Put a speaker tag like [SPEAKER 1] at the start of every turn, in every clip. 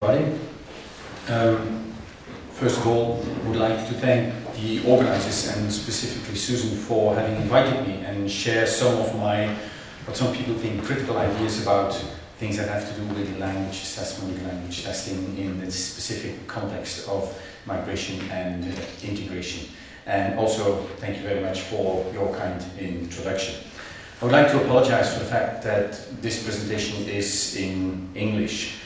[SPEAKER 1] Everybody. First of all, I would like to thank the organizers and specifically Susan for having invited me and share some of my, what some people think, critical ideas about things that have to do with language assessment, language testing in the specific context of migration and integration. And also, thank you very much for your kind introduction. I would like to apologize for the fact that this presentation is in English.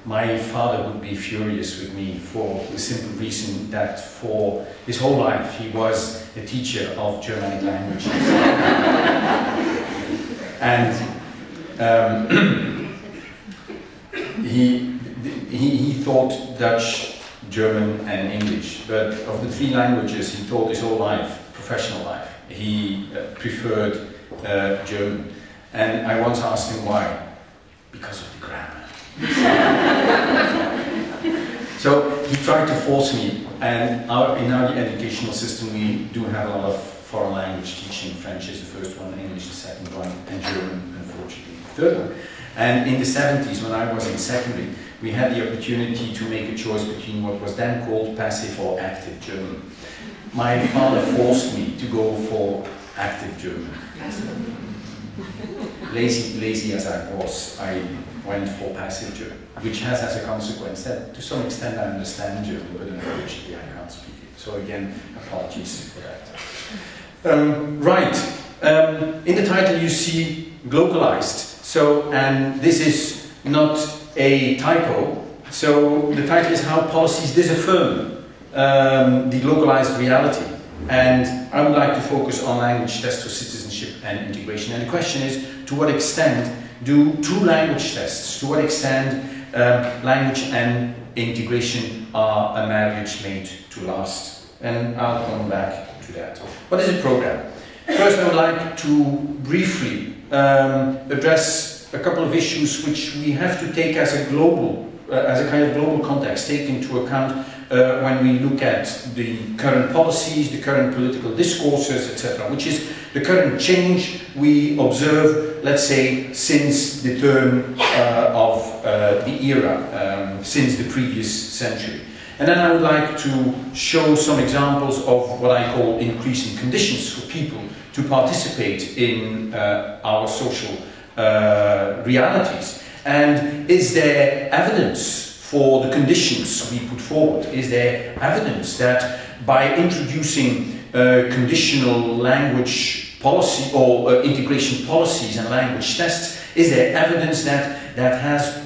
[SPEAKER 1] My father would be furious with me for the simple reason that for his whole life he was a teacher of Germanic languages. And he thought Dutch, German and English, but of the three languages he taught his whole life, professional life, he preferred German. And I once asked him why. Because of the grammar. So he tried to force me, and in our educational system we do have a lot of foreign language teaching. French is the first one, English the second one, and German, unfortunately, the third one. And in the 70s, when I was in secondary, we had the opportunity to make a choice between what was then called passive or active German. My father forced me to go for active German. Lazy as I was, I went for passive German, which has as a consequence that to some extent I understand German, but unfortunately I can't speak it. So again, apologies for that. In the title you see globalized. So, and this is not a typo. So the title is How Policies Disaffirm the Localized Reality. And I would like to focus on language tests for citizenship and integration. And the question is, to what extent do true language tests, to what extent language and integration are a marriage made to last? And I'll come back to that. What is a program? First, I would like to briefly address a couple of issues which we have to take as a global, as a kind of global context, take into account when we look at the current policies, the current political discourses, etc., which is the current change we observe, let's say, since the turn of the era, since the previous century. And then I would like to show some examples of what I call increasing conditions for people to participate in our social realities. And is there evidence for the conditions we put forward? Is there evidence that by introducing conditional language policy or integration policies and language tests, is there evidence that that has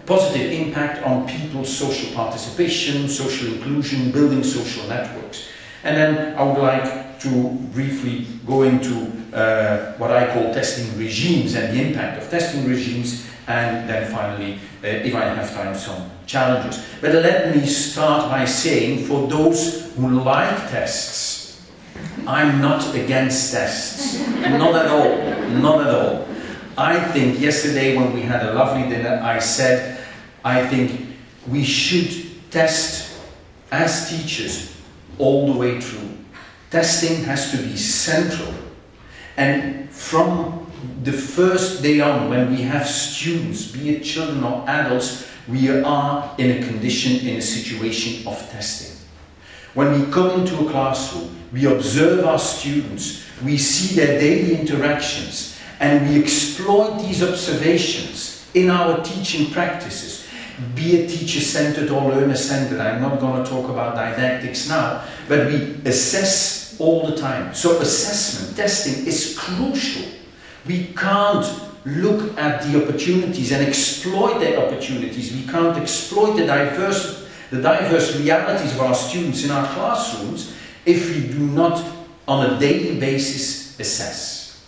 [SPEAKER 1] positive impact on people's social participation, social inclusion, building social networks? And then I would like to briefly go into what I call testing regimes and the impact of testing regimes, and then finally, if I have time, some challenges. But let me start by saying, for those who like tests, I'm not against tests. Not at all. Not at all. I think yesterday when we had a lovely dinner, I said, I think we should test as teachers all the way through. Testing has to be central. And from the first day on, when we have students, be it children or adults, we are in a condition, in a situation of testing. When we come into a classroom, we observe our students, we see their daily interactions, and we exploit these observations in our teaching practices, be it teacher-centered or learner-centered. I'm not going to talk about didactics now, but we assess all the time. So assessment, testing is crucial. We can't look at the opportunities and exploit their opportunities. We can't exploit the diverse realities of our students in our classrooms if we do not, on a daily basis, assess.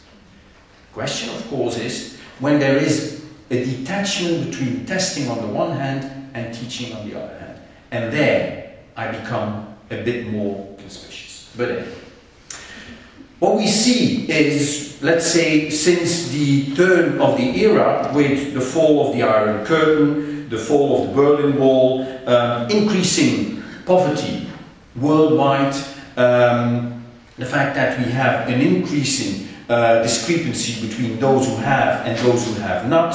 [SPEAKER 1] The question, of course, is when there is a detachment between testing on the one hand and teaching on the other hand. And there I become a bit more conspicuous. But anyway. What we see is, let's say, since the turn of the era, with the fall of the Iron Curtain, the fall of the Berlin Wall, increasing poverty worldwide, the fact that we have an increasing discrepancy between those who have and those who have not,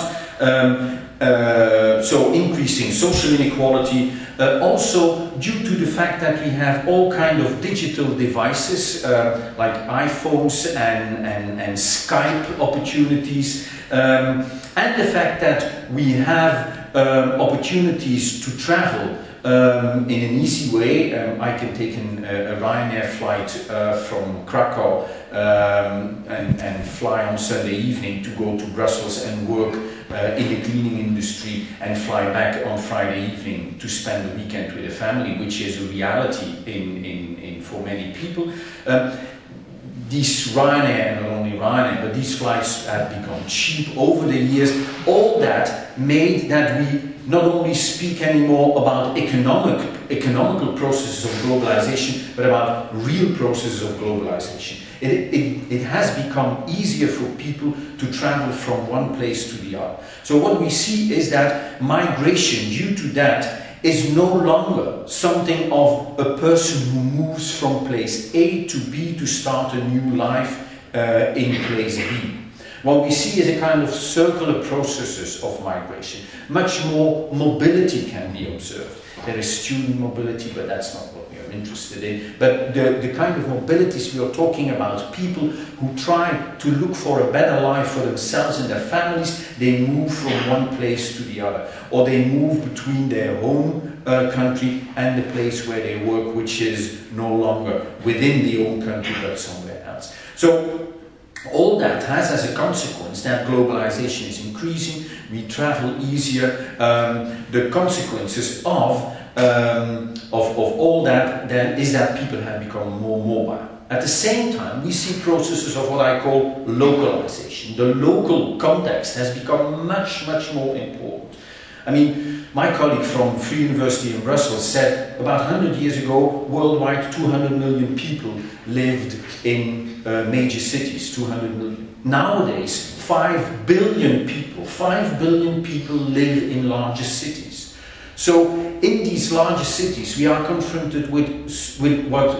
[SPEAKER 1] so increasing social inequality, also due to the fact that we have all kind of digital devices like iPhones and Skype opportunities, and the fact that we have opportunities to travel in an easy way. I can take a Ryanair flight from Krakow and fly on Sunday evening to go to Brussels and work in the cleaning industry and fly back on Friday evening to spend the weekend with the family, which is a reality for many people. These Ryanair, and not only Ryanair, but these flights have become cheap over the years. All that made that we not only speak anymore about economical processes of globalization, but about real processes of globalization. It has become easier for people to travel from one place to the other. So what we see is that migration, due to that, is no longer something of a person who moves from place A to B to start a new life in place B. What we see is a kind of circular processes of migration. Much more mobility can be observed. There is student mobility, but that's not what we are interested in. But the kind of mobilities we are talking about, people who try to look for a better life for themselves and their families, they move from one place to the other. Or they move between their home country and the place where they work, which is no longer within the own country, but somewhere else. So all that has as a consequence that globalization is increasing, we travel easier. The consequences of all that then is that people have become more mobile. At the same time, we see processes of what I call localization. The local context has become much, much more important. I mean, my colleague from Free University in Brussels said about 100 years ago, worldwide 200 million people lived in major cities, 200 million. Nowadays, 5 billion people live in larger cities. So in these larger cities, we are confronted with what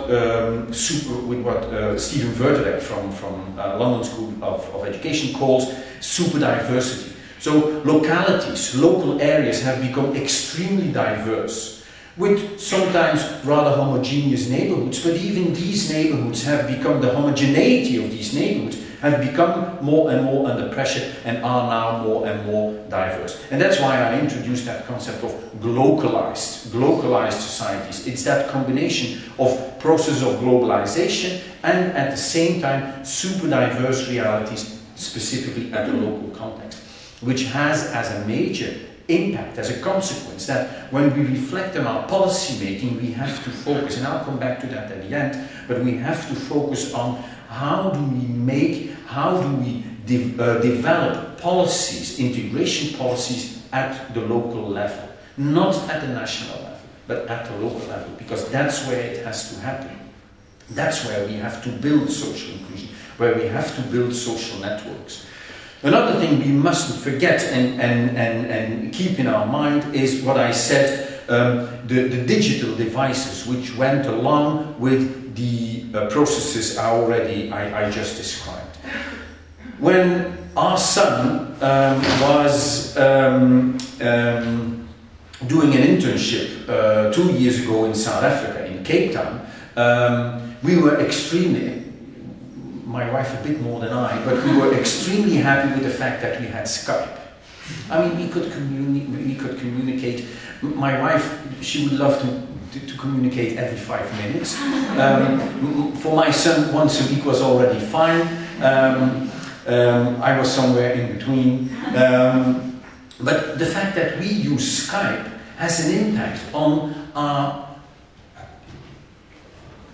[SPEAKER 1] Stephen Vortrag from London School of Education calls super diversity. So localities, local areas have become extremely diverse, with sometimes rather homogeneous neighborhoods, but even these neighborhoods have become, the homogeneity of these neighborhoods have become more and more under pressure and are now more and more diverse. And that's why I introduced that concept of globalized societies. It's that combination of process of globalization and at the same time super diverse realities, specifically at the local context, which has as a major impact, as a consequence, that when we reflect on our policy making, we have to focus, and I'll come back to that at the end, but we have to focus on how do we develop policies, integration policies at the local level, not at the national level, but at the local level, because that's where it has to happen. That's where we have to build social inclusion, where we have to build social networks. Another thing we mustn't forget and keep in our mind is what I said, the digital devices which went along with the processes I just described. When our son was doing an internship 2 years ago in South Africa, in Cape Town, we were extremely, my wife a bit more than I, but we were extremely happy with the fact that we had Skype. I mean, we could communicate. My wife, she would love to communicate every 5 minutes. For my son, once a week was already fine. I was somewhere in between. But the fact that we use Skype has an impact on our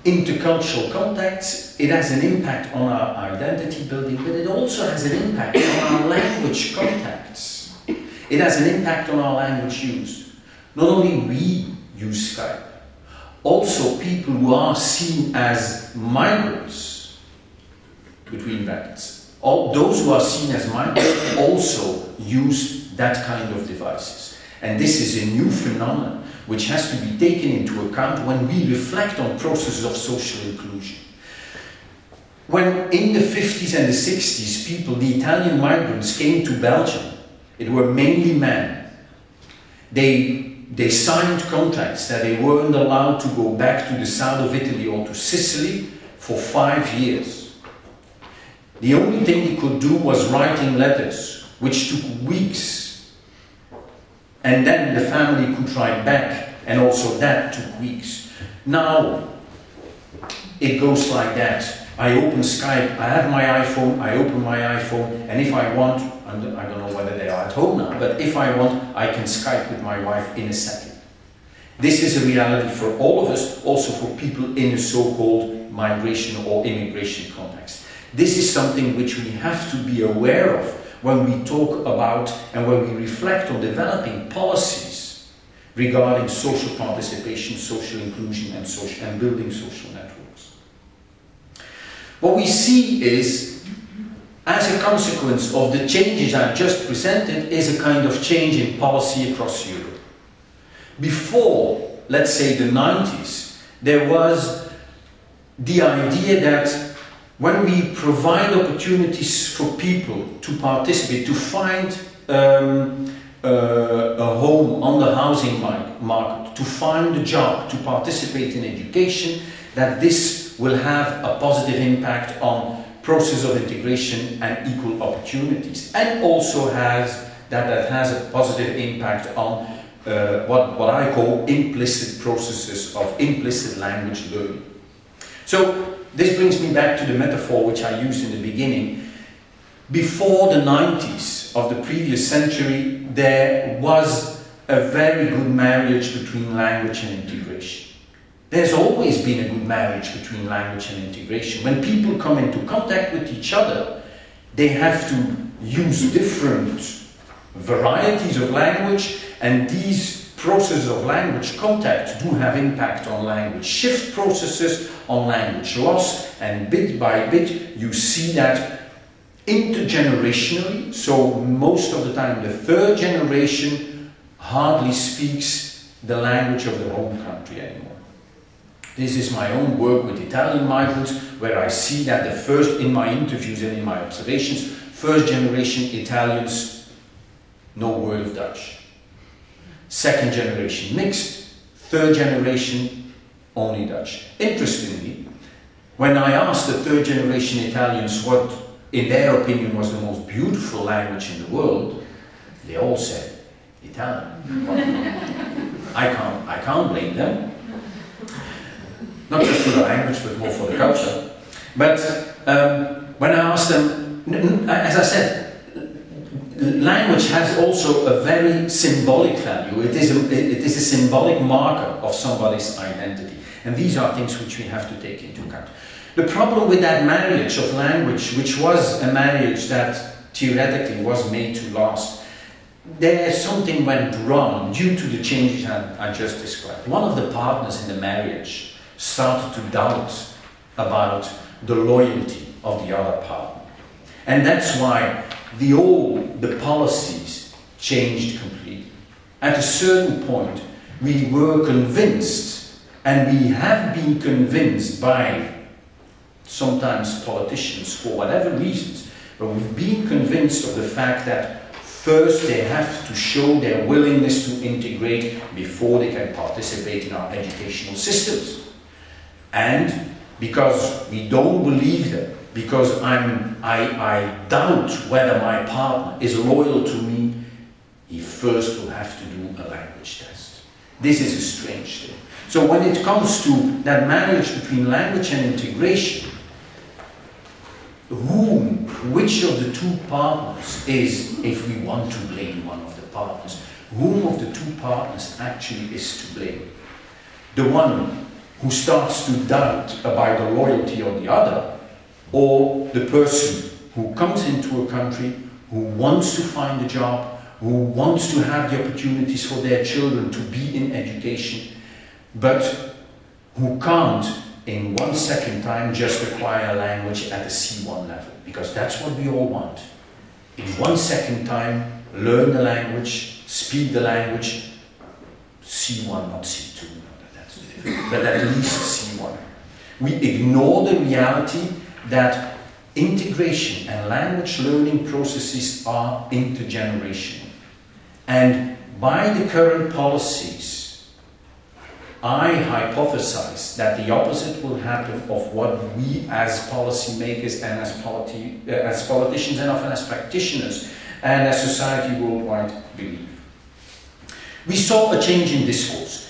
[SPEAKER 1] intercultural contacts, it has an impact on our identity building, but it also has an impact on our language contacts. It has an impact on our language use. Not only we use Skype, also people who are seen as migrants, between brackets, all those who are seen as migrants also use that kind of devices. And this is a new phenomenon which has to be taken into account when we reflect on processes of social inclusion. When in the 50s and the 60s, the Italian migrants came to Belgium, it were mainly men. They signed contracts that they weren't allowed to go back to the south of Italy or to Sicily for 5 years. The only thing he could do was writing letters, which took weeks. And then the family could write back, and also that took weeks. Now, it goes like that. I open Skype, I have my iPhone, I open my iPhone, and if I want, I don't know whether they are at home now, but if I want, I can Skype with my wife in a second. This is a reality for all of us, also for people in a so-called migration or immigration context. This is something which we have to be aware of when we talk about and when we reflect on developing policies regarding social participation, social inclusion, and building social networks. What we see is, as a consequence of the changes I just presented, is a kind of change in policy across Europe. Before, let's say, the 90s, there was the idea that when we provide opportunities for people to participate, to find a home on the housing market, to find a job, to participate in education, that this will have a positive impact on process of integration and equal opportunities, and also has a positive impact on what I call implicit processes of implicit language learning. So this brings me back to the metaphor which I used in the beginning. Before the 90s of the previous century, there was a very good marriage between language and integration. There's always been a good marriage between language and integration. When people come into contact with each other, they have to use different varieties of language, and these processes of language contact do have impact on language shift processes, on language loss, and bit by bit you see that intergenerationally, so most of the time the third generation hardly speaks the language of the home country anymore. This is my own work with Italian migrants, where I see that the first, in my interviews and in my observations, first generation Italians, no word of Dutch. Second generation mixed, third generation only Dutch. Interestingly, when I asked the third generation Italians what, in their opinion, was the most beautiful language in the world, they all said Italian. I can't blame them. Not just for the language, but more for the culture. But when I asked them, as I said, language has also a very symbolic value. It is a symbolic marker of somebody's identity. And these are things which we have to take into account. The problem with that marriage of language, which was a marriage that theoretically was made to last, something went wrong due to the changes I just described. One of the partners in the marriage started to doubt about the loyalty of the other partner. And that's why the policies changed completely. At a certain point, we were convinced, and we have been convinced by sometimes politicians for whatever reasons, but we've been convinced of the fact that first they have to show their willingness to integrate before they can participate in our educational systems. And because we don't believe them, because I doubt whether my partner is loyal to me, he first will have to do a language test. This is a strange thing. So when it comes to that marriage between language and integration, which of the two partners is, if we want to blame one of the partners, whom of the two partners actually is to blame? The one who starts to doubt about the loyalty of the other, or the person who comes into a country, who wants to find a job, who wants to have the opportunities for their children to be in education, but who can't in 1 second time just acquire a language at a C1 level, because that's what we all want. In 1 second time, learn the language, speak the language, C1, not C2. But at least C1. We ignore the reality that integration and language learning processes are intergenerational. And by the current policies, I hypothesize that the opposite will happen of what we as policymakers and as politicians and often as practitioners and as society worldwide believe. We saw a change in discourse.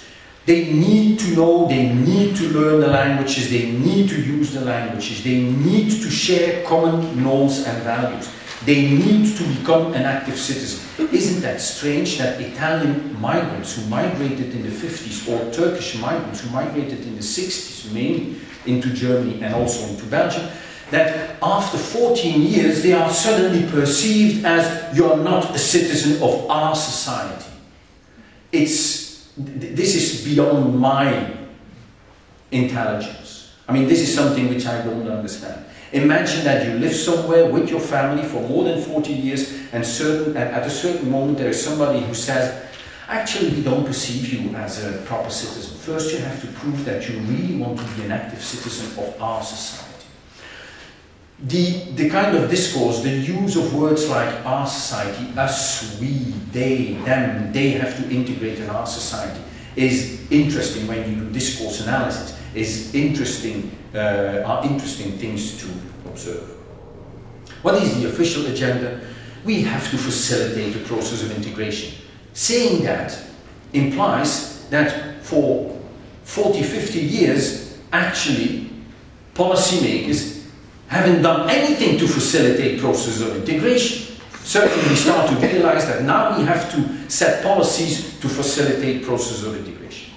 [SPEAKER 1] They need to know, they need to learn the languages, they need to use the languages, they need to share common norms and values. They need to become an active citizen. Isn't that strange that Italian migrants who migrated in the 50s or Turkish migrants who migrated in the 60s, mainly into Germany and also into Belgium, that after 14 years they are suddenly perceived as you're not a citizen of our society. This is beyond my intelligence. I mean, this is something which I don't understand. Imagine that you live somewhere with your family for more than 40 years and at a certain moment there is somebody who says, actually we don't perceive you as a proper citizen. First you have to prove that you really want to be an active citizen of our society. The kind of discourse, the use of words like our society, us, we, they, them, they have to integrate in our society is interesting when you do discourse analysis, are interesting things to observe. What is the official agenda? We have to facilitate the process of integration. Saying that implies that for 40, 50 years, actually, policymakers haven't done anything to facilitate processes of integration. Certainly we start to realize that now we have to set policies to facilitate processes of integration.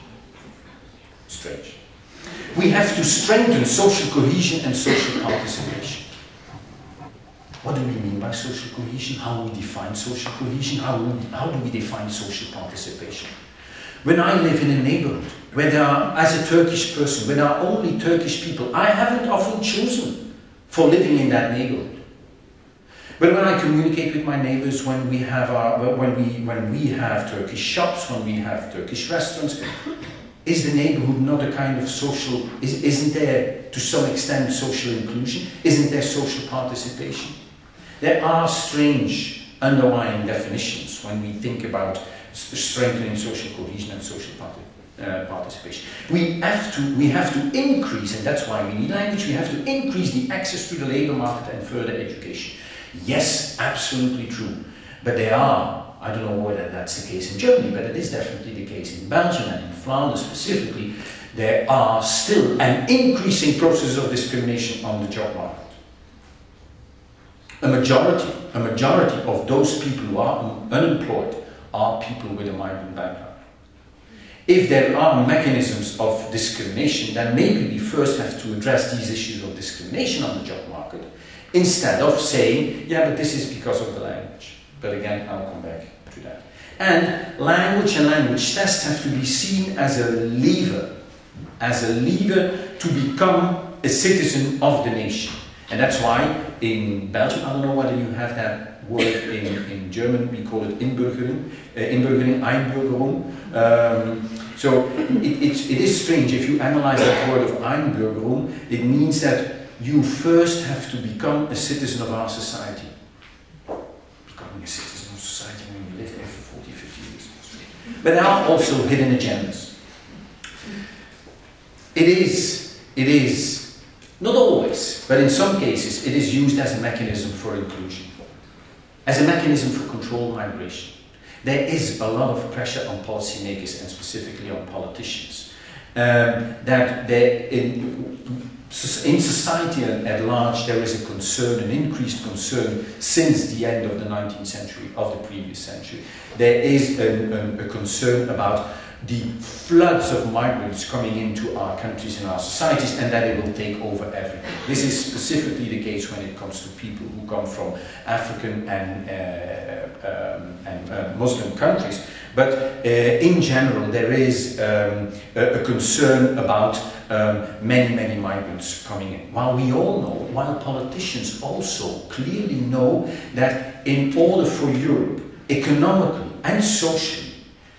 [SPEAKER 1] Strange. We have to strengthen social cohesion and social participation. What do we mean by social cohesion? How do we define social cohesion? How do we define social participation? When I live in a neighborhood where there are, as a Turkish person, where there are only Turkish people, I haven't often chosen for living in that neighborhood. But when I communicate with my neighbors, when we have Turkish shops, when we have Turkish restaurants, is the neighborhood not a kind of social, isn't there to some extent social inclusion? Isn't there social participation? There are strange underlying definitions when we think about strengthening social cohesion and social participation. We have to increase, and that's why we need language, we have to increase the access to the labor market and further education. Yes, absolutely true. But there are, I don't know whether that's the case in Germany, but it is definitely the case in Belgium and in Flanders specifically, there are still an increasing process of discrimination on the job market. A majority of those people who are unemployed are people with a migrant background. If there are mechanisms of discrimination, then maybe we first have to address these issues of discrimination on the job market, instead of saying, yeah, but this is because of the language. But again, I'll come back to that. And language tests have to be seen as a lever to become a citizen of the nation. And that's why in Belgium, I don't know whether you have that word in German, we call it Inbürgerung, Einbürgerung. So it is strange, if you analyze that word of Einbürgerung, it means that you first have to become a citizen of our society. Becoming a citizen of society when you live there for 40, 50 years. But there are also hidden agendas. It is, not always, but in some cases, it is used as a mechanism for inclusion, as a mechanism for controlled migration. There is a lot of pressure on policymakers and specifically on politicians that in society at large there is a concern, an increased concern since the end of the 19th century, of the previous century. There is a concern about the floods of migrants coming into our countries and our societies, and that it will take over everything. This is specifically the case when it comes to people who come from African and Muslim countries. But in general, there is a concern about many migrants coming in. While we all know, while politicians also clearly know that in order for Europe, economically and socially,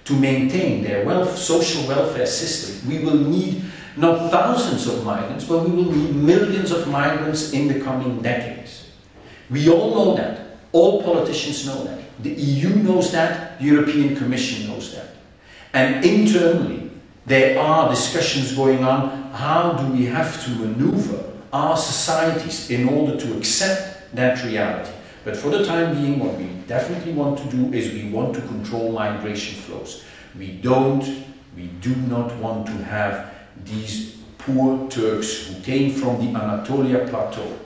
[SPEAKER 1] to maintain their social welfare system, we will need not thousands of migrants, but we will need millions of migrants in the coming decades. We all know that. All politicians know that. The EU knows that, the European Commission knows that. And internally, there are discussions going on, how do we have to maneuver our societies in order to accept that reality. But for the time being, what we definitely want to do is we want to control migration flows. We do not want to have these poor Turks who came from the Anatolia Plateau,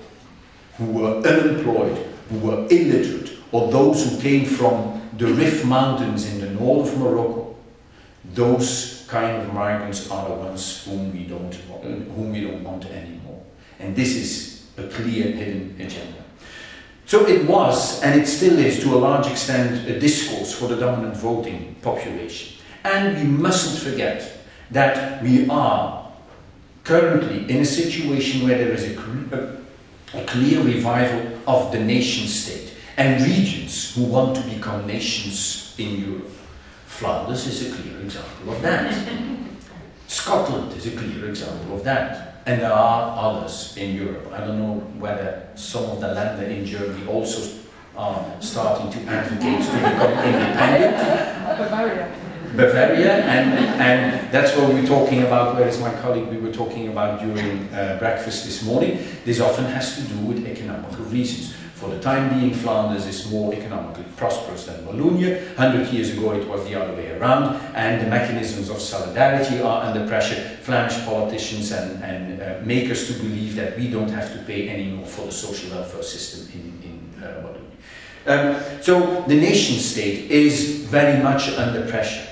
[SPEAKER 1] who were unemployed, who were illiterate, or those who came from the Rif Mountains in the north of Morocco. Those kind of migrants are the ones whom we don't want anymore. And this is a clear hidden agenda. So it was, and it still is to a large extent, a discourse for the dominant voting population. And we mustn't forget that we are currently in a situation where there is a clear revival of the nation state and regions who want to become nations in Europe. Flanders is a clear example of that. Scotland is a clear example of that. And there are others in Europe. I don't know whether some of the Länder in Germany also are starting to advocate to become independent. Bavaria, and that's what we were talking about, whereas my colleague we were talking about during breakfast this morning. This often has to do with economical reasons. For the time being, Flanders is more economically prosperous than Wallonia. 100 years ago it was the other way around, and the mechanisms of solidarity are under pressure. Flemish politicians and make us to believe that we don't have to pay anymore for the social welfare system in Wallonia. So the nation state is very much under pressure,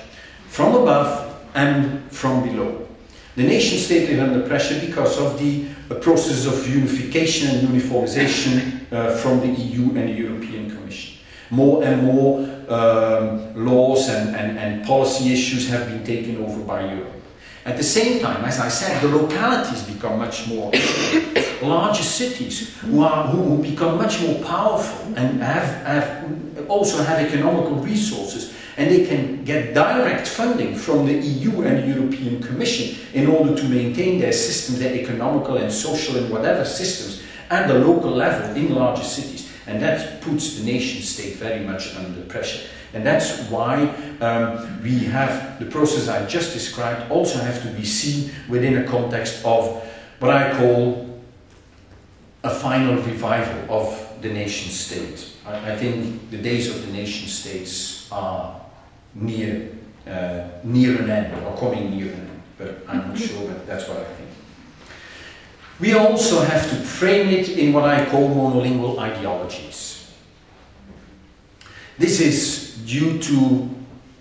[SPEAKER 1] from above and from below. The nation state is under pressure because of the process of unification and uniformization from the EU and the European Commission. More and more laws and policy issues have been taken over by Europe. At the same time, as I said, the localities become much more larger cities who become much more powerful and also have economical resources, and they can get direct funding from the EU and the European Commission in order to maintain their systems, their economical and social and whatever systems at the local level in larger cities. And that puts the nation state very much under pressure. And that's why we have the process I just described also have to be seen within a context of what I call a final revival of the nation state. I think the days of the nation states are near an end, or coming near an end, but I'm not sure, but that's what I think. We also have to frame it in what I call monolingual ideologies. This is due to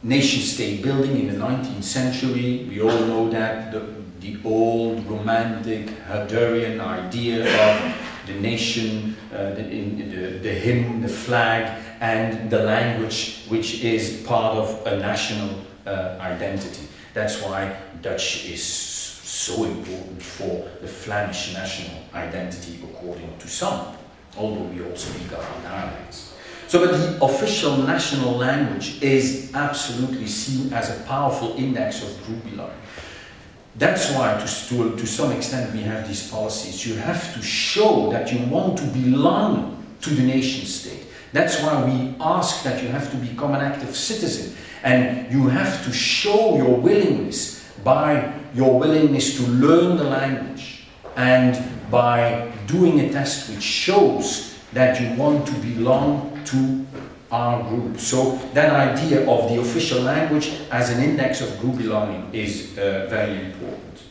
[SPEAKER 1] nation-state building in the 19th century. We all know that the old romantic Herderian idea of the nation, the hymn, the flag, and the language, which is part of a national identity. That's why Dutch is so important for the Flemish national identity, according to some, although we all speak our dialects. So, but the official national language is absolutely seen as a powerful index of group belonging. That's why, to some extent, we have these policies. You have to show that you want to belong to the nation state. That's why we ask that you have to become an active citizen, and you have to show your willingness by your willingness to learn the language and by doing a test which shows that you want to belong to our group. So that idea of the official language as an index of group belonging is very important.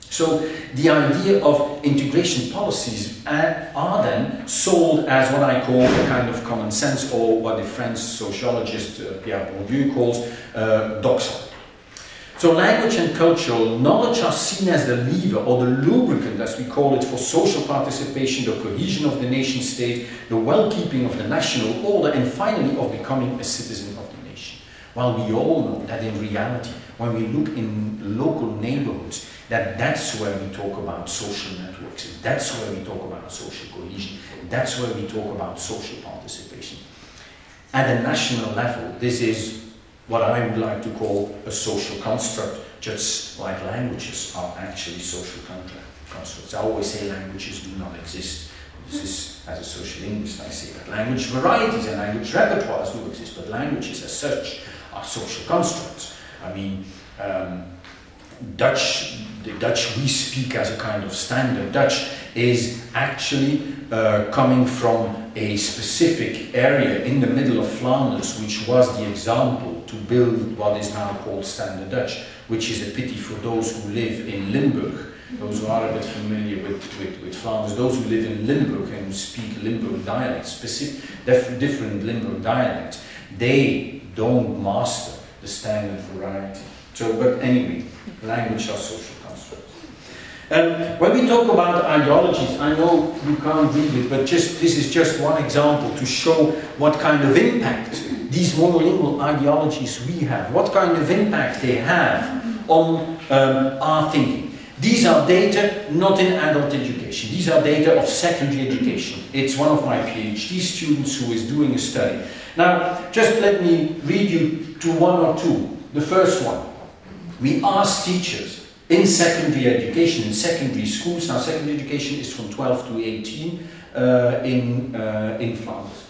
[SPEAKER 1] So the idea of integration policies are then sold as what I call a kind of common sense, or what the French sociologist Pierre Bourdieu calls doxa. So language and cultural knowledge are seen as the lever or the lubricant, as we call it, for social participation, the cohesion of the nation state, the well-keeping of the national order, and finally of becoming a citizen of the nation. While we all know that in reality, when we look in local neighborhoods, that's where we talk about social networks, that's where we talk about social cohesion, that's where we talk about social participation. At a national level, this is what I would like to call a social construct, just like languages are actually social constructs. I always say languages do not exist. This is, as a social linguist, I say that language varieties and language repertoires do exist, but languages as such are social constructs. I mean, the Dutch we speak as a kind of standard Dutch is actually coming from a specific area in the middle of Flanders, which was the example to build what is now called standard Dutch, which is a pity for those who live in Limburg. Those who are a bit familiar with Flanders, those who live in Limburg and who speak Limburg dialects, different Limburg dialects, they don't master the standard variety. So, but anyway, language are social constructs. When we talk about ideologies, I know you can't read it, but this is just one example to show what kind of impact these monolingual ideologies we have, what kind of impact they have on our thinking. These are data not in adult education, these are data of secondary education. It's one of my PhD students who is doing a study. Now, just let me read you to one or two. The first one. We ask teachers in secondary education, in secondary schools, now secondary education is from 12 to 18 in Flanders.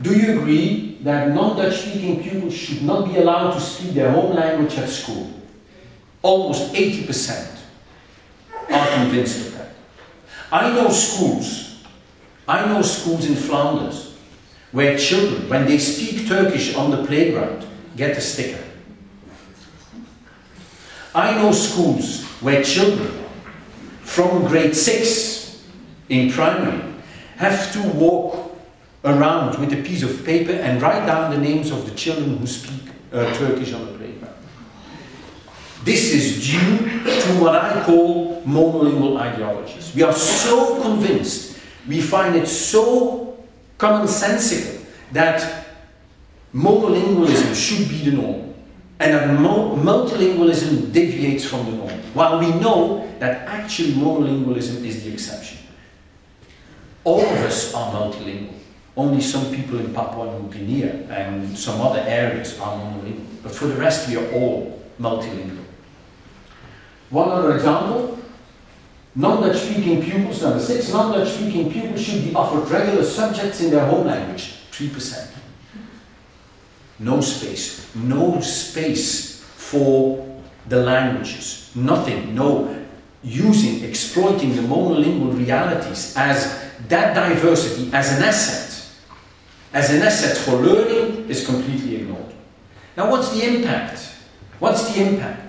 [SPEAKER 1] Do you agree that non-Dutch speaking pupils should not be allowed to speak their home language at school? Almost 80% are convinced of that. I know schools in Flanders where children, when they speak Turkish on the playground, get a sticker. I know schools where children from grade 6 in primary have to walk around with a piece of paper and write down the names of the children who speak Turkish on the playground. This is due to what I call monolingual ideologies. We are so convinced, we find it so commonsensical that monolingualism should be the norm, and that multilingualism deviates from the norm, while we know that actually monolingualism is the exception. All of us are multilingual. Only some people in Papua New Guinea and some other areas are monolingual, but for the rest we are all multilingual. One other example, non-Dutch speaking pupils, number 6, non-Dutch speaking pupils should be offered regular subjects in their home language, 3%. No space for the languages, nothing, no exploiting the monolingual realities as that diversity as an asset for learning is completely ignored. Now what's the impact? What's the impact?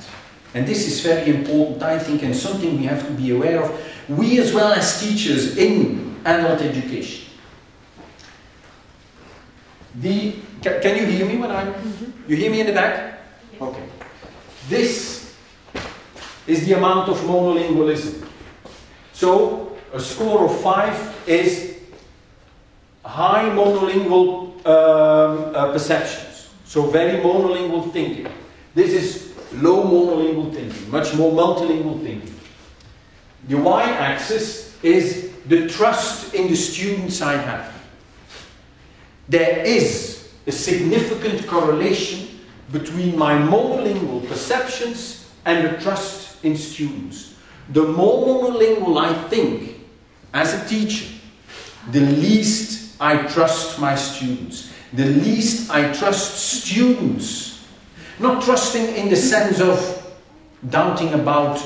[SPEAKER 1] And this is very important, I think, and something we have to be aware of, we as well as teachers in adult education. Can you hear me when I'm... You hear me in the back? Okay. This is the amount of monolingualism. So, a score of 5 is high monolingual perceptions. So, very monolingual thinking. This is low monolingual thinking, much more multilingual thinking. The y-axis is the trust in the students I have. There is a significant correlation between my monolingual perceptions and the trust in students. The more monolingual I think as a teacher, the least I trust my students. The least I trust students. Not trusting in the sense of doubting about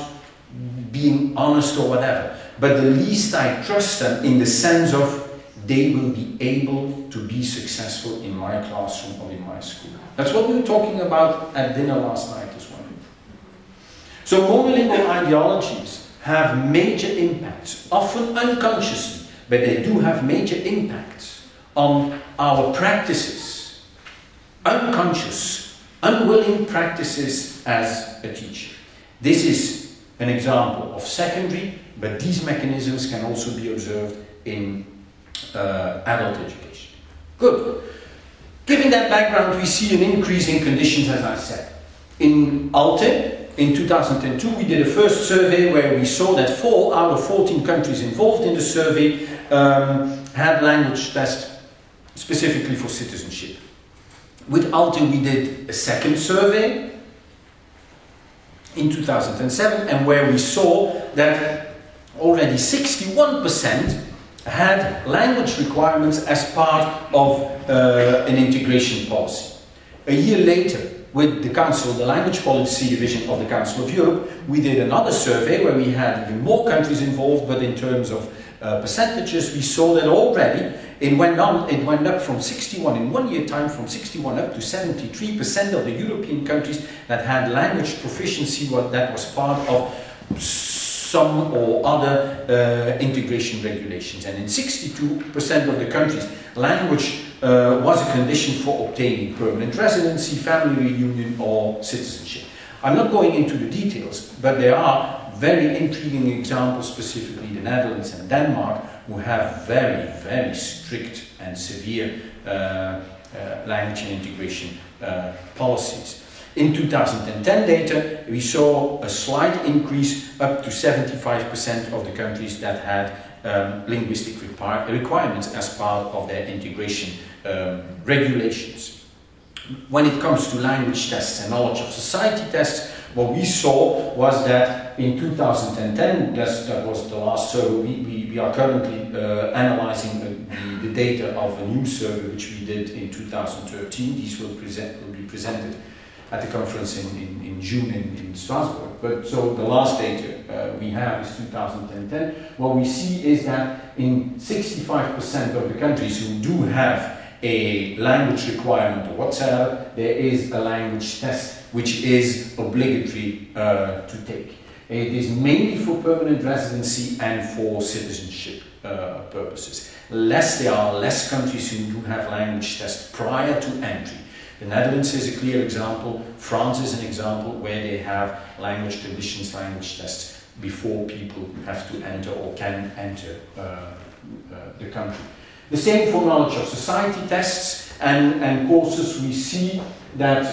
[SPEAKER 1] being honest or whatever, but the least I trust them in the sense of they will be able to be successful in my classroom or in my school. That's what we were talking about at dinner last night as well. So monolingual ideologies have major impacts, often unconsciously, but they do have major impacts on our practices, unconscious, unwilling practices as a teacher. This is an example of secondary, but these mechanisms can also be observed in adult education. Good. Given that background, we see an increase in conditions, as I said. In ALTE, in 2002, we did a first survey where we saw that 4 out of 14 countries involved in the survey had language tests specifically for citizenship. With ALTE, we did a second survey in 2007, and where we saw that already 61% had language requirements as part of an integration policy. A year later, with the Council, the Language Policy Division of the Council of Europe, we did another survey where we had even more countries involved, but in terms of percentages, we saw that already it went up from 61 in 1 year time, from 61 up to 73% of the European countries that had language proficiency that was part of some or other integration regulations. And in 62% of the countries, language was a condition for obtaining permanent residency, family reunion, or citizenship. I'm not going into the details, but there are very intriguing examples, specifically the Netherlands and Denmark, who have very, very strict and severe language and integration policies. In 2010 data, we saw a slight increase up to 75% of the countries that had linguistic requirements as part of their integration regulations. When it comes to language tests and knowledge of society tests, what we saw was that in 2010, that was the last survey, we are currently analyzing the data of a new survey which we did in 2013. These will be presented at the conference in June in Strasbourg. But so the last data we have is 2010. What we see is that in 65% of the countries who do have a language requirement or whatsoever, there is a language test which is obligatory to take. It is mainly for permanent residency and for citizenship purposes. There are less countries who do have language tests prior to entry. The Netherlands is a clear example. France is an example where they have language conditions, language tests before people have to enter or can enter the country. The same for knowledge of society tests and courses. We see that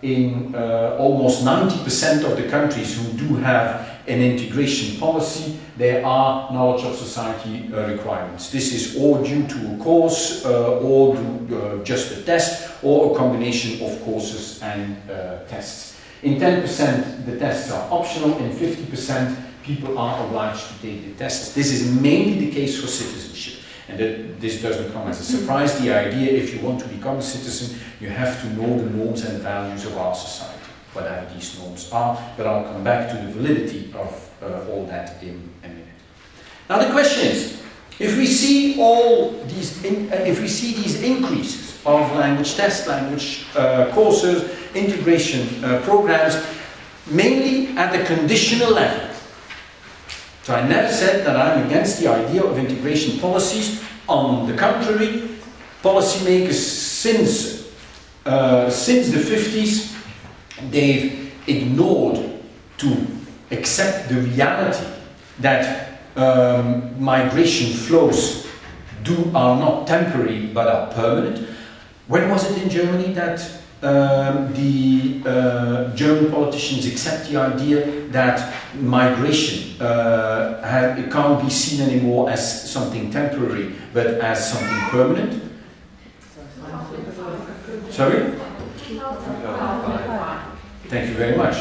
[SPEAKER 1] in almost 90% of the countries who do have an integration policy, there are knowledge of society requirements. This is or due to a course, or just a test, or a combination of courses and tests. In 10% the tests are optional, in 50% people are obliged to take the tests. This is mainly the case for citizenship. And this doesn't come as a surprise. The idea, if you want to become a citizen, you have to know the norms and values of our society, whatever these norms are. But I'll come back to the validity of all that in a minute. Now the question is, if we see these increases of language tests, language courses, integration programs, mainly at the conditional level. So I never said that I'm against the idea of integration policies. On the contrary, policymakers since the 50s, they've ignored to accept the reality that migration flows are not temporary but are permanent. When was it in Germany that the German politicians accept the idea that migration it can't be seen anymore as something temporary but as something permanent? Sorry? Thank you very much.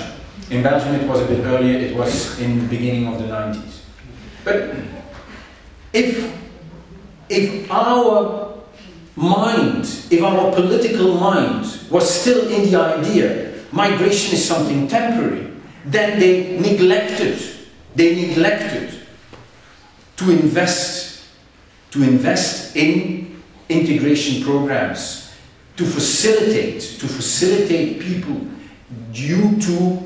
[SPEAKER 1] In Belgium it was a bit earlier, it was in the beginning of the 90s. But if our mind, if our political mind was still in the idea migration is something temporary, then they neglected to invest in integration programs to facilitate people due to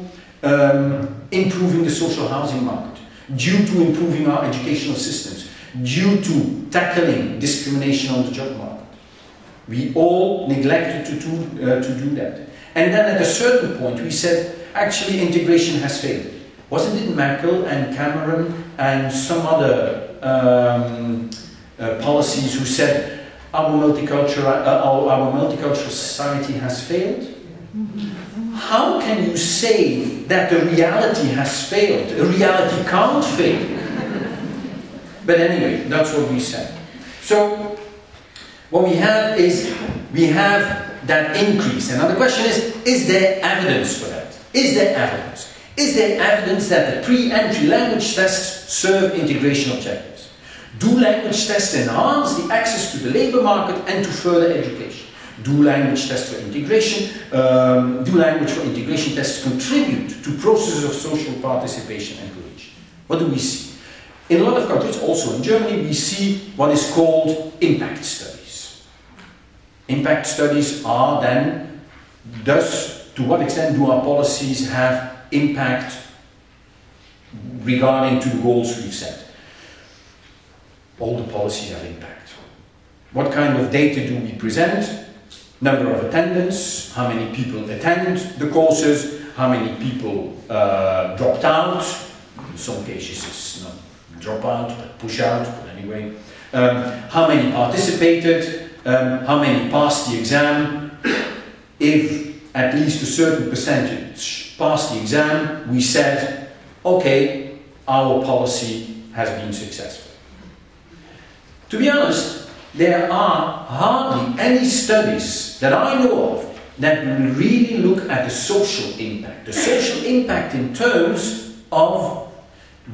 [SPEAKER 1] improving the social housing market, due to improving our educational systems, due to tackling discrimination on the job market. We all neglected to do that. And then at a certain point we said, actually integration has failed. Wasn't it Merkel and Cameron and some other policies who said our multicultural society has failed? How can you say that the reality has failed? The reality can't fail. But anyway, that's what we said. So what we have that increase. And now the question is there evidence for that? Is there evidence? Is there evidence that the pre-entry language tests serve integration objectives? Do language tests enhance the access to the labour market and to further education? Do language tests for integration, do language for integration tests contribute to processes of social participation and cohesion? What do we see? In a lot of countries, also in Germany, we see what is called impact studies. Impact studies are then, thus, to what extent do our policies have impact regarding to the goals we've set? All the policies have impact. What kind of data do we present? Number of attendance, how many people attend the courses, how many people dropped out. In some cases it's not drop out, but push out, but anyway. How many participated, how many passed the exam. If at least a certain percentage passed the exam, we said, okay, our policy has been successful. To be honest, there are hardly any studies that I know of that really look at the social impact. The social impact in terms of,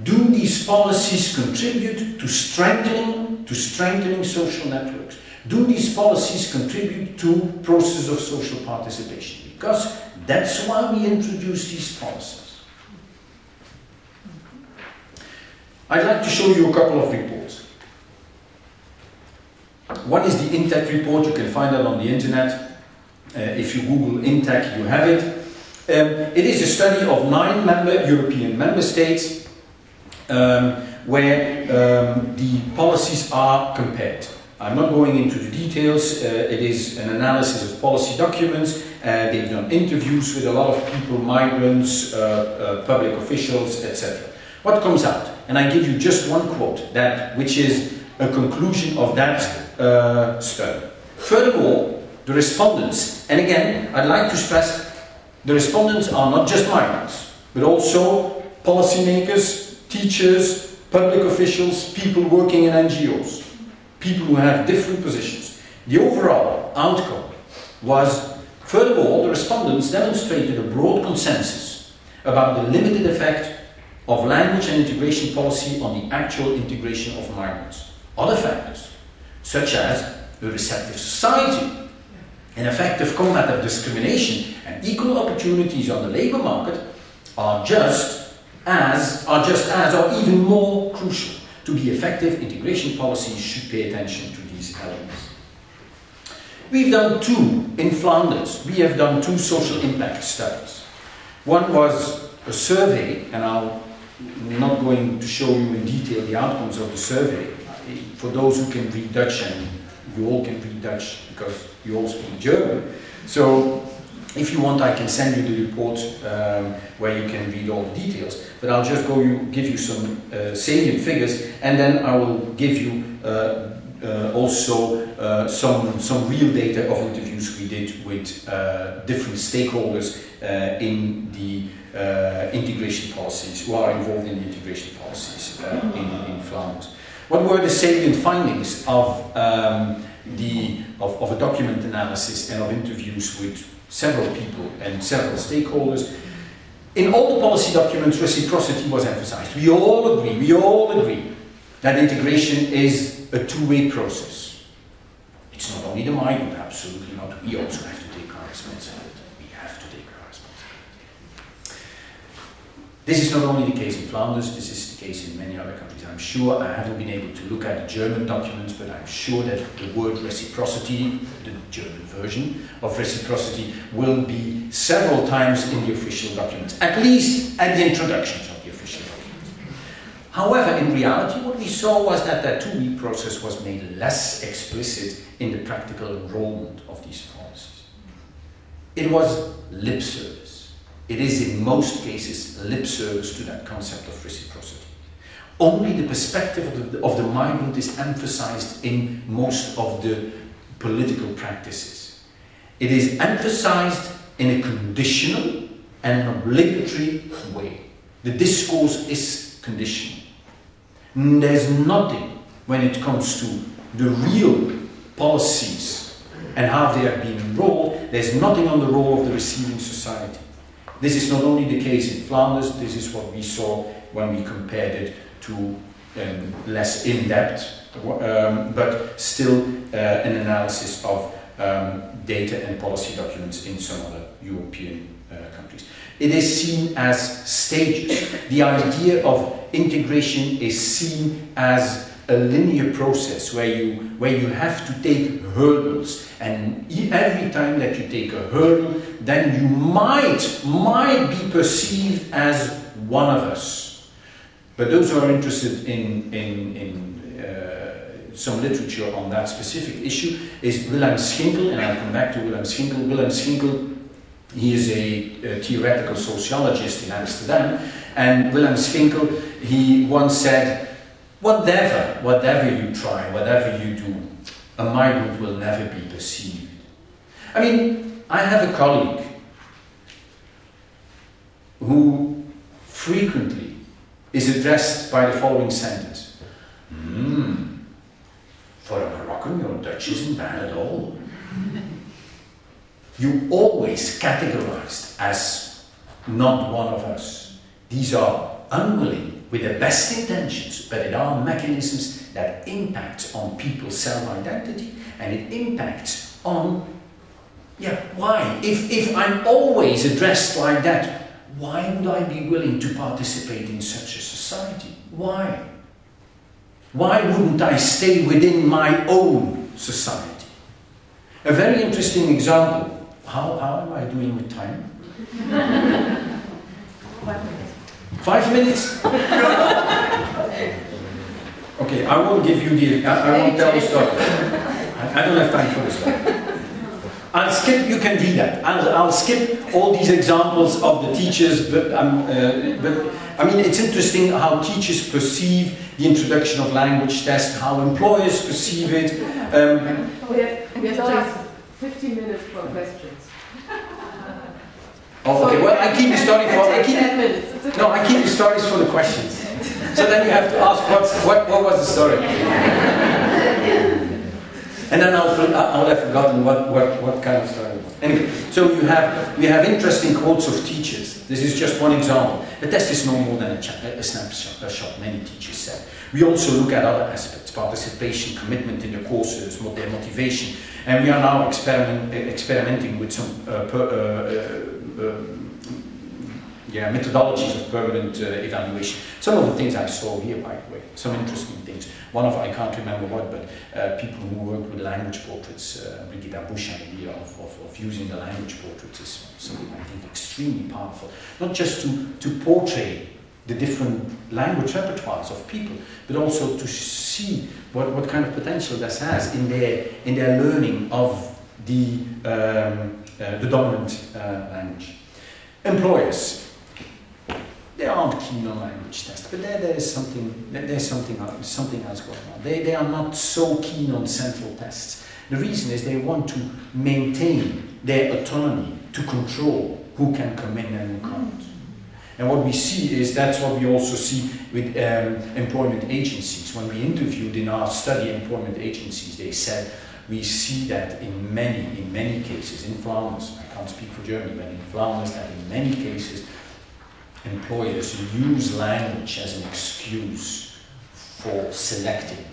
[SPEAKER 1] do these policies contribute to strengthening social networks? Do these policies contribute to processes of social participation? Because that's why we introduce these policies. I'd like to show you a couple of reports. One is the INTEC report. You can find that on the internet. If you Google INTEC, you have it. It is a study of 9 European member states where the policies are compared. I'm not going into the details. It is an analysis of policy documents. They've done interviews with a lot of people, migrants, public officials, etc. What comes out? And I give you just one quote, which is a conclusion of that study. Furthermore, the respondents, and again, I'd like to stress, the respondents are not just migrants, but also policymakers, teachers, public officials, people working in NGOs, people who have different positions. The overall outcome was, furthermore, the respondents demonstrated a broad consensus about the limited effect of language and integration policy on the actual integration of migrants. Other factors, such as a receptive society, an effective combat of discrimination and equal opportunities on the labour market, are just as or even more crucial. To be effective, integration policies should pay attention to these elements. We've done 2 in Flanders. We have done 2 social impact studies. One was a survey, and I'm not going to show you in detail the outcomes of the survey. For those who can read Dutch, and you all can read Dutch because you all speak German, so if you want I can send you the report where you can read all the details, but I'll just give you some salient figures, and then I will give you also some real data of interviews we did with different stakeholders in the integration policies, who are involved in the integration policies in Flanders. What were the salient findings of a document analysis and of interviews with several people and several stakeholders? In all the policy documents, reciprocity was emphasized. We all agree that integration is a two-way process. It's not only the migrant, absolutely not. We also have to take our responsibility. We have to take our responsibility. This is not only the case in Flanders, this is the case in many other countries. I'm sure, I haven't been able to look at the German documents, but I'm sure that the word reciprocity, the German version of reciprocity, will be several times in the official documents, at least at the introductions of the official documents. However, in reality, what we saw was that that two-week process was made less explicit in the practical enrollment of these policies. It was lip service. It is in most cases lip service to that concept of reciprocity. Only the perspective of the migrant is emphasized in most of the political practices. It is emphasized in a conditional and an obligatory way. The discourse is conditional. There's nothing, when it comes to the real policies and how they have been enrolled, there's nothing on the role of the receiving society. This is not only the case in Flanders, this is what we saw when we compared it to less in-depth, but still an analysis of data and policy documents in some other European countries. It is seen as stages. The idea of integration is seen as a linear process where you have to take hurdles, and every time that you take a hurdle, then you might be perceived as one of us. But those who are interested in some literature on that specific issue is Wilhelm Schinkel, and I'll come back to Wilhelm Schinkel. Wilhelm Schinkel, he is a theoretical sociologist in Amsterdam, and Wilhelm Schinkel, he once said, whatever you try, whatever you do, a migrant will never be perceived. I mean, I have a colleague who frequently is addressed by the following sentence. For a Moroccan, your Dutch isn't bad at all. You always categorized as not one of us. These are unwilling, with the best intentions, but it are mechanisms that impact on people's self-identity, and it impacts on, why? If I'm always addressed like that, why would I be willing to participate in such a society? Why? Why wouldn't I stay within my own society? A very interesting example. How am I doing with time? 5 minutes? Okay, I won't give you I won't tell the story. I don't have time for this one. I'll skip, you can read that. I'll skip all these examples of the teachers, but I mean, it's interesting how teachers perceive the introduction of language tests, how employers perceive it.
[SPEAKER 2] We have just 15 minutes for questions.
[SPEAKER 1] Oh, okay, well, I keep the story for...
[SPEAKER 2] 10 minutes. Okay.
[SPEAKER 1] No, I keep the stories for the questions. So then you have to ask, what was the story? And then I'll have forgotten what kind of story it was. Anyway, so we have interesting quotes of teachers. This is just one example. The test is no more than a snapshot, many teachers said. We also look at other aspects, participation, commitment in the courses, their motivation, and we are now experimenting with some methodologies of permanent evaluation. Some of the things I saw here, by the way, some interesting things. One of, I can't remember what, but people who work with language portraits, Brigitte Bush, idea of using the language portraits is something I think extremely powerful. Not just to portray the different language repertoires of people, but also to see what kind of potential this has in their learning of the dominant language. Employers. They aren't keen on language tests, but there's something else going on. They are not so keen on central tests. The reason is they want to maintain their autonomy to control who can come in and who can't. And what we see is that's what we also see with employment agencies. When we interviewed in our study employment agencies, they said we see that in many cases, in Flanders, I can't speak for Germany, but in Flanders, that in many cases employers use language as an excuse for selecting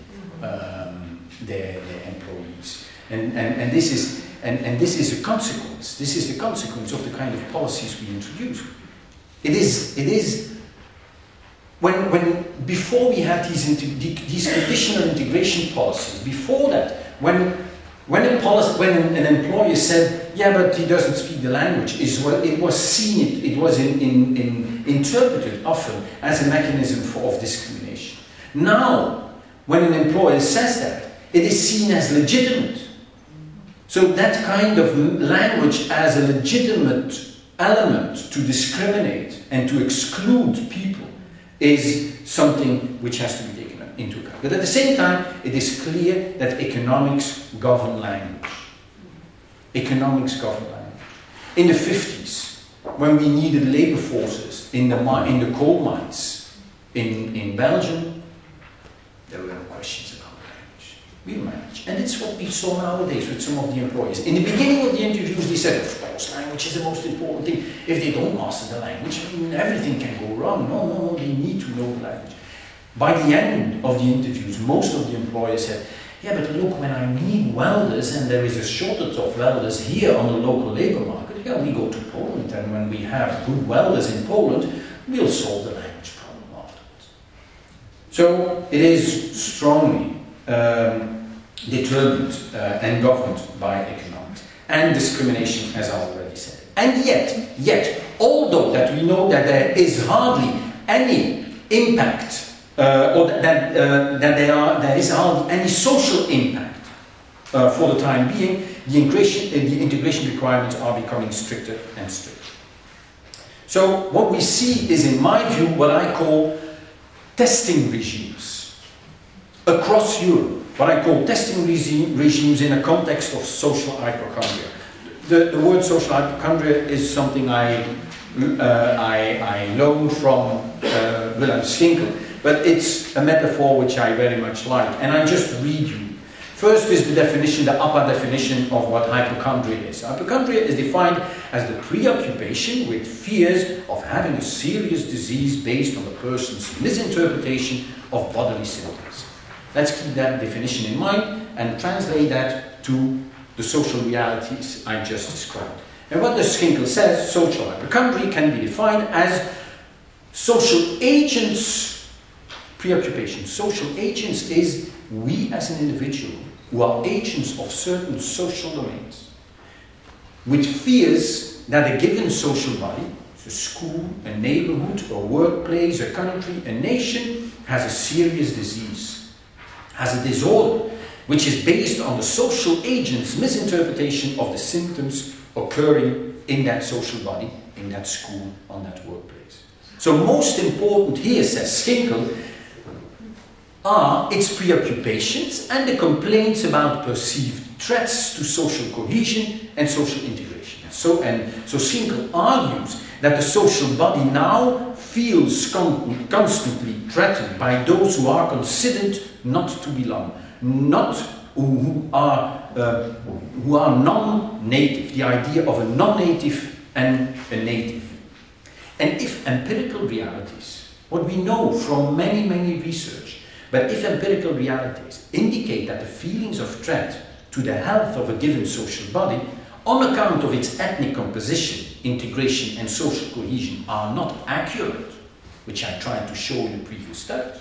[SPEAKER 1] their employees, and this is a consequence. This is the consequence of the kind of policies we introduce. It is when before we had these conditional integration policies. Before that, when an employer said, yeah, but he doesn't speak the language, it was seen, it was interpreted often as a mechanism of discrimination. Now, when an employer says that, it is seen as legitimate. So that kind of language as a legitimate element to discriminate and to exclude people is something which has to be taken into account. But at the same time, it is clear that economics govern language. Economics govern language. In the 50s, when we needed labor forces in the coal mines in Belgium, there were no questions about language. we'll manage. And it's what we saw nowadays with some of the employers. In the beginning of the interviews, they said, of course, language is the most important thing. If they don't master the language, I mean, everything can go wrong. No, no, no, they need to know the language. By the end of the interviews, most of the employers said, yeah, but look, when I need welders and there is a shortage of welders here on the local labor market, yeah, we go to Poland, and when we have good welders in Poland, we'll solve the language problem afterwards. So it is strongly determined and governed by economics and discrimination, as I already said. And yet, although that we know that there is hardly any impact or that there is hardly any social impact for the time being, the integration requirements are becoming stricter and stricter. So what we see is, in my view, what I call testing regimes across Europe. What I call testing regimes in a context of social hypochondria. The word social hypochondria is something I learned from Wilhelm Schinkel, but it's a metaphor which I very much like, and I just read you. First is the definition, the upper definition of what hypochondria is. Hypochondria is defined as the preoccupation with fears of having a serious disease based on the person's misinterpretation of bodily symptoms. Let's keep that definition in mind and translate that to the social realities I just described. And what the Schinkel says, social hypochondria can be defined as social agents' preoccupation. Social agents is we as an individual who are agents of certain social domains with fears that a given social body, a school, a neighborhood, a workplace, a country, a nation, has a serious disease, has a disorder, which is based on the social agent's misinterpretation of the symptoms occurring in that social body, in that school, on that workplace. So most important here, says Schinkel, are its preoccupations and the complaints about perceived threats to social cohesion and social integration. So Schinkel argues that the social body now feels constantly threatened by those who are considered not to belong, who are non-native, the idea of a non-native and a native. And if empirical realities, what we know from many research, but if empirical realities indicate that the feelings of threat to the health of a given social body on account of its ethnic composition, integration and social cohesion are not accurate, which I tried to show in the previous studies,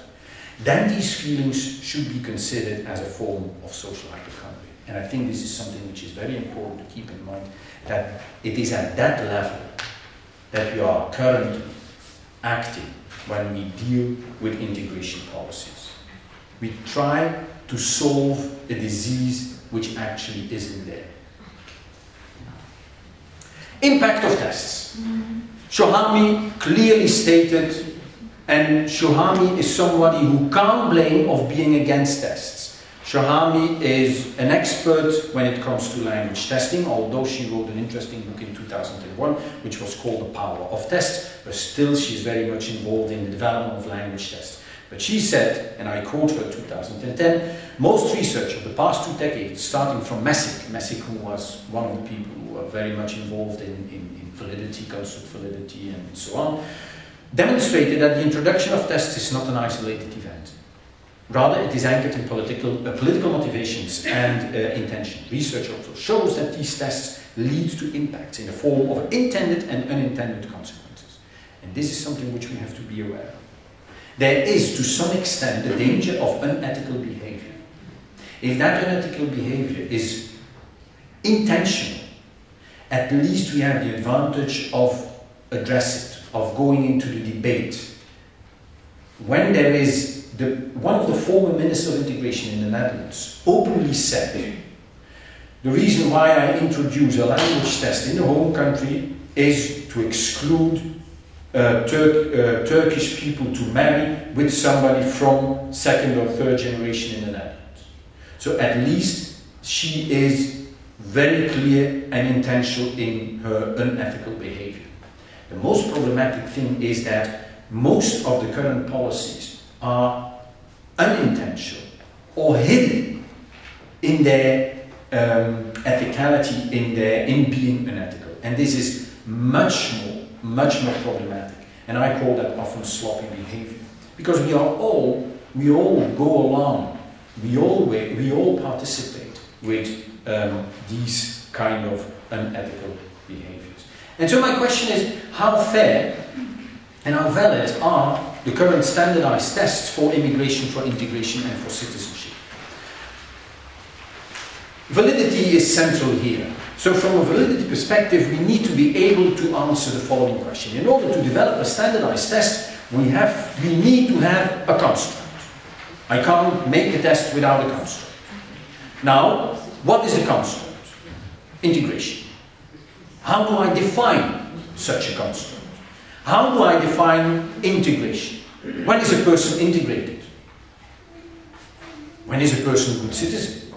[SPEAKER 1] then these feelings should be considered as a form of social hypochondria. And I think this is something which is very important to keep in mind, that it is at that level that we are currently acting when we deal with integration policies. We try to solve a disease which actually isn't there. Impact of tests. Shohami clearly stated, and Shohami is somebody who can't blame of being against tests. Shohami is an expert when it comes to language testing, although she wrote an interesting book in 2001 which was called The Power of Tests, but still she is very much involved in the development of language tests. But she said, and I quote her 2010, most research of the past 2 decades, starting from Messick, who was one of the people who were very much involved in validity, construct validity and so on, demonstrated that the introduction of tests is not an isolated event. Rather, it is anchored in political motivations and intention. Research also shows that these tests lead to impacts in the form of intended and unintended consequences. And this is something which we have to be aware of. There is, to some extent, the danger of unethical behavior. If that unethical behavior is intentional, at least we have the advantage of addressing it, of going into the debate. When there is one of the former ministers of integration in the Netherlands openly said, the reason why I introduce a language test in the home country is to exclude Turkish people to marry with somebody from 2nd or 3rd generation in the Netherlands. So at least she is very clear and intentional in her unethical behavior. The most problematic thing is that most of the current policies are unintentional or hidden in their ethicality, in being unethical. And this is much more problematic. And I call that often sloppy behavior. Because we all go along, we all participate with these kind of unethical behaviors. And so my question is, how fair and how valid are the current standardized tests for immigration, for integration and for citizenship? Validity is central here. So from a validity perspective, we need to be able to answer the following question. In order to develop a standardized test, we need to have a construct. I can't make a test without a construct. Now, what is a construct? Integration. How do I define such a construct? How do I define integration? When is a person integrated? When is a person a good citizen?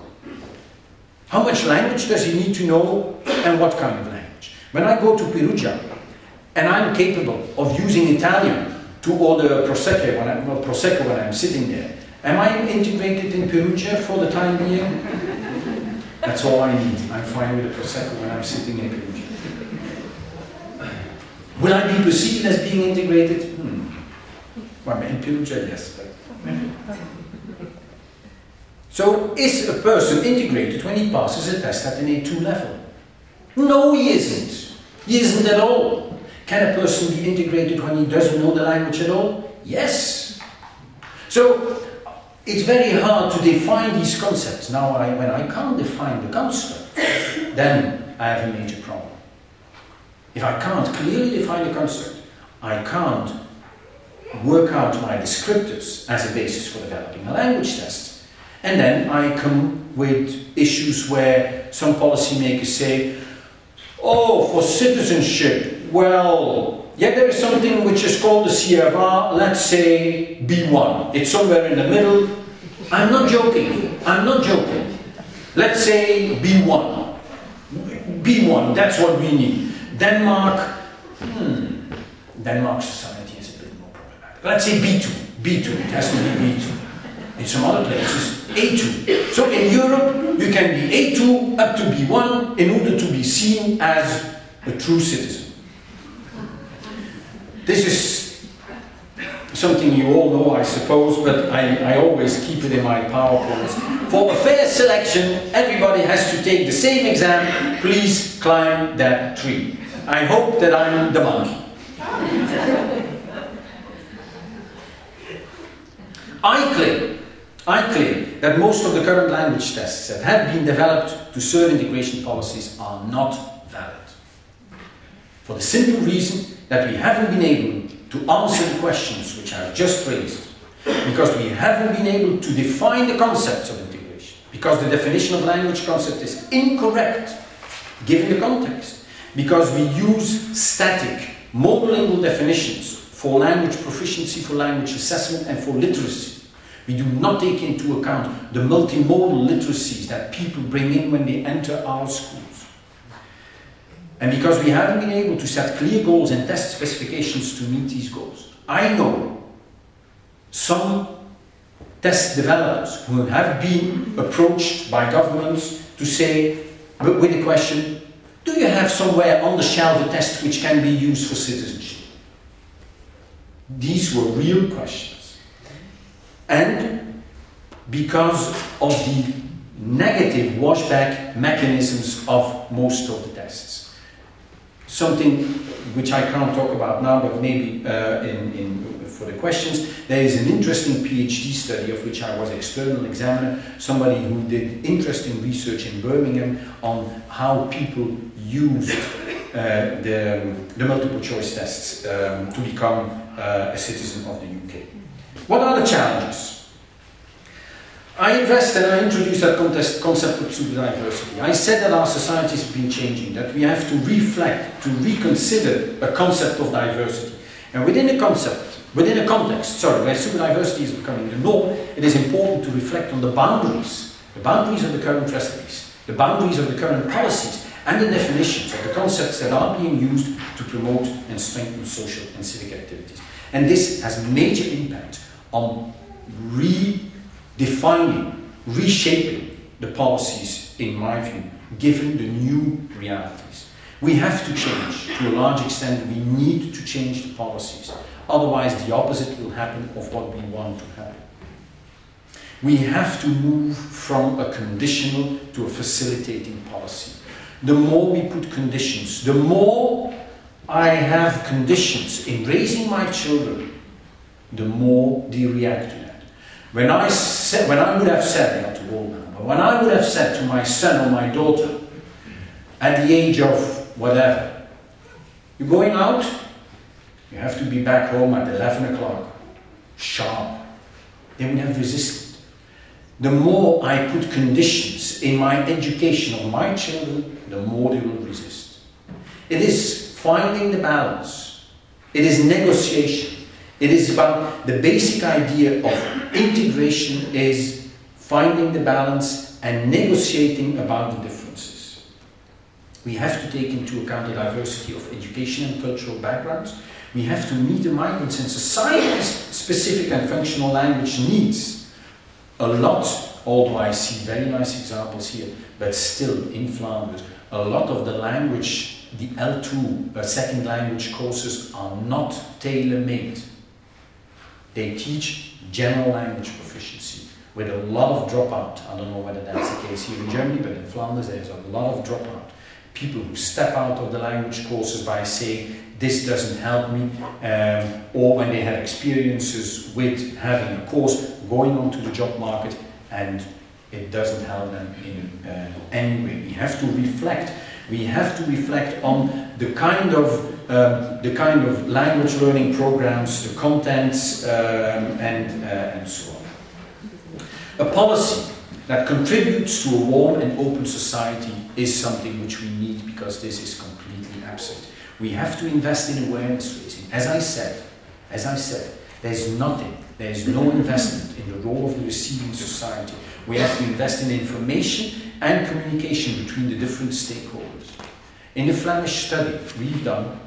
[SPEAKER 1] How much language does he need to know, and what kind of language? When I go to Perugia and I'm capable of using Italian to order Prosecco when I'm sitting there, am I integrated in Perugia for the time being? That's all I need. I'm fine with the Prosecco when I'm sitting in Perugia. Will I be perceived as being integrated? Well, in Perugia, yes. So, is a person integrated when he passes a test at an A2 level? No, he isn't. He isn't at all. Can a person be integrated when he doesn't know the language at all? Yes. So, it's very hard to define these concepts. Now, when I can't define the construct, then I have a major problem. If I can't clearly define the construct, I can't work out my descriptors as a basis for developing a language test. And then I come with issues where some policymakers say, oh, for citizenship, well, yeah, there is something which is called the CFR, let's say B1. It's somewhere in the middle. I'm not joking. I'm not joking. Let's say B1. B1, that's what we need. Denmark, Denmark society is a bit more problematic. Let's say B2. B2, it has to be B2. In some other places, A2. So in Europe, you can be A2 up to B1 in order to be seen as a true citizen. This is something you all know, I suppose, but I always keep it in my PowerPoints. For a fair selection, everybody has to take the same exam. Please climb that tree. I hope that I'm the monkey. I claim that most of the current language tests that have been developed to serve integration policies are not valid. For the simple reason that we haven't been able to answer the questions which I've just raised, because we haven't been able to define the concepts of integration, because the definition of language concept is incorrect given the context, because we use static, monolingual definitions for language proficiency, for language assessment, and for literacy. We do not take into account the multimodal literacies that people bring in when they enter our schools. And because we haven't been able to set clear goals and test specifications to meet these goals. I know some test developers who have been approached by governments to say, with the question, do you have somewhere on the shelf a test which can be used for citizenship? These were real questions. And because of the negative washback mechanisms of most of the tests. Something which I can't talk about now, but maybe for the questions, there is an interesting PhD study of which I was external examiner, somebody who did interesting research in Birmingham on how people used the multiple choice tests to become a citizen of the UK. What are the challenges? I addressed and I introduced that concept of super diversity. I said that our society has been changing, that we have to reflect, to reconsider a concept of diversity. And within a context, where super diversity is becoming the norm, it is important to reflect on the boundaries of the current recipes, the boundaries of the current policies, and the definitions of the concepts that are being used to promote and strengthen social and civic activities. And this has major impact on redefining, reshaping the policies, in my view, given the new realities. We have to change. To a large extent, we need to change the policies. Otherwise, the opposite will happen of what we want to happen. We have to move from a conditional to a facilitating policy. The more we put conditions, the more I have conditions in raising my children, the more they react to that. When I would have said, they are too old now, but when I would have said to my son or my daughter, at the age of whatever, you're going out, you have to be back home at 11 o'clock, sharp, they would have resisted. The more I put conditions in my education of my children, the more they will resist. It is finding the balance. It is negotiation. It is about the basic idea of integration is finding the balance and negotiating about the differences. We have to take into account the diversity of education and cultural backgrounds. We have to meet the migrants and society's specific and functional language needs. A lot, although I see very nice examples here, but still in Flanders, a lot of the language, the L2, second language courses are not tailor-made. They teach general language proficiency with a lot of dropout. I don't know whether that's the case here in Germany, but in Flanders there's a lot of dropout. People who step out of the language courses by saying, this doesn't help me, or when they have experiences with having a course, going onto the job market, and it doesn't help them in any way. We have to reflect. We have to reflect on the kind of language learning programs, the contents, and so on. A policy that contributes to a warm and open society is something which we need, because this is completely absent. We have to invest in awareness raising. As I said, there's no investment in the role of the receiving society. We have to invest in information and communication between the different stakeholders. In the Flemish study we've done,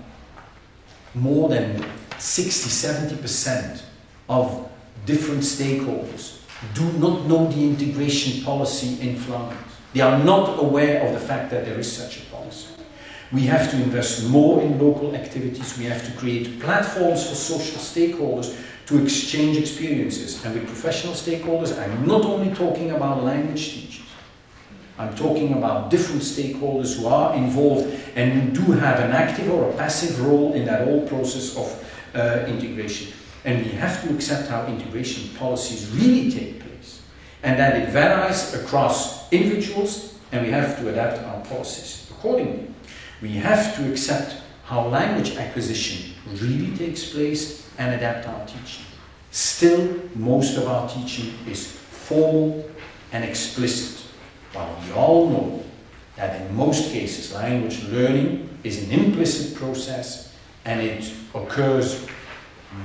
[SPEAKER 1] more than 60–70% of different stakeholders do not know the integration policy in Flanders. They are not aware of the fact that there is such a policy. We have to invest more in local activities. We have to create platforms for social stakeholders to exchange experiences. And with professional stakeholders, I'm not only talking about language teachers. I'm talking about different stakeholders who are involved and who do have an active or a passive role in that whole process of integration. And we have to accept how integration policies really take place, and that it varies across individuals, and we have to adapt our policies accordingly. We have to accept how language acquisition really takes place and adapt our teaching. Still, most of our teaching is formal and explicit, while we all know that in most cases language learning is an implicit process, and it occurs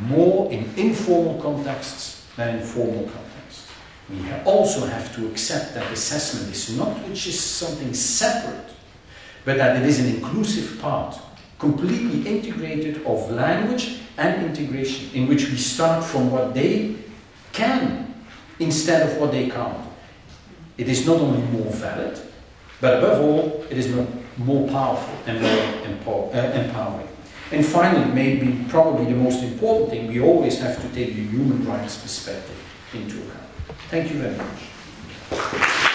[SPEAKER 1] more in informal contexts than in formal contexts. We also have to accept that assessment is not something separate, but that it is an inclusive part, completely integrated of language and integration, in which we start from what they can instead of what they can't. It is not only more valid, but above all, it is more powerful and more empowering. And finally, maybe probably the most important thing, we always have to take the human rights perspective into account. Thank you very much.